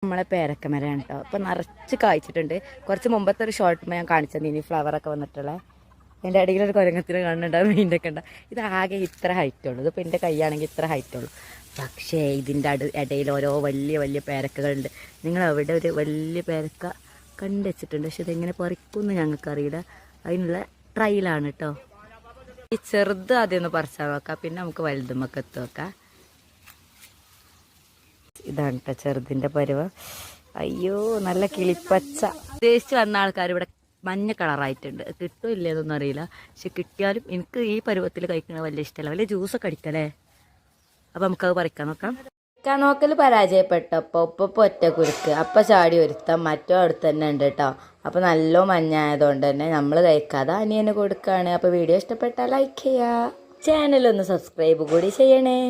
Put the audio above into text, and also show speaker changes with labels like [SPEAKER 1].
[SPEAKER 1] നമ്മളെ പേരക്കമരമാണ് കേട്ടോ. അപ്പോൾ നിറച്ച് കായ്ച്ചിട്ടുണ്ട്. കുറച്ച് മുമ്പത്തെ ഒരു ഷോർട്ട് ഞാൻ കാണിച്ചത് ഇനി ഫ്ലവറൊക്കെ വന്നിട്ടുള്ള അതിൻ്റെ ഇടയിൽ ഒരു കുരങ്ങത്തിന് കാണുന്നുണ്ടാവും, മീനൊക്കെ ഉണ്ടാവും. ഇതാകെ ഇത്ര ഹൈറ്റുള്ളൂ. ഇതിപ്പോൾ എൻ്റെ കൈയാണെങ്കിൽ ഇത്ര ഹൈറ്റുള്ളൂ. പക്ഷേ ഇതിൻ്റെ ഇടയിൽ ഓരോ വലിയ വലിയ പേരക്കകളുണ്ട്. നിങ്ങൾ അവിടെ ഒരു വലിയ പേരക്ക കണ്ടു വെച്ചിട്ടുണ്ട്. പക്ഷെ ഇതെങ്ങനെ പറിക്കുമെന്ന് ഞങ്ങൾക്കറിയില്ല. അതിനുള്ള ട്രയലാണ് കേട്ടോ. ഈ ചെറുത് ആദ്യം ഒന്ന് പറിച്ചാൽ നോക്കാം, പിന്നെ നമുക്ക് വലുതുമൊക്കെ എത്തി നോക്കാം. ഇതാണ് കേട്ടോ ചെറുതിൻ്റെ പരുവ. അയ്യോ നല്ല കിളിപ്പച്ച. ഉദ്ദേശിച്ച് വന്ന ആൾക്കാർ ഇവിടെ മഞ്ഞ കളറായിട്ടുണ്ട്. കിട്ടുമോ ഇല്ലേന്നൊന്നും അറിയില്ല. പക്ഷെ കിട്ടിയാലും എനിക്ക് ഈ പരുവത്തിൽ കഴിക്കുന്നത് വലിയ ഇഷ്ടമല്ല. വലിയ ജ്യൂസൊക്കെ അടിക്കല്ലേ. അപ്പം നമുക്കത് പറിക്കാൻ നോക്കാം. പറിക്കാൻ നോക്കൽ പരാജയപ്പെട്ടപ്പോൾ ഉപ്പ ഒറ്റ കുരുക്ക് അപ്പം ചാടി ഒരുത്താം മറ്റോ അടുത്ത് തന്നെ ഉണ്ട് കേട്ടോ. അപ്പം നല്ല മഞ്ഞായതുകൊണ്ട് തന്നെ നമ്മൾ കഴിക്കാതെ അനിയന് കൊടുക്കുകയാണ്. അപ്പോൾ വീഡിയോ ഇഷ്ടപ്പെട്ടാൽ ലൈക്ക് ചെയ്യുക, ചാനലൊന്ന് സബ്സ്ക്രൈബ് കൂടി ചെയ്യണേ.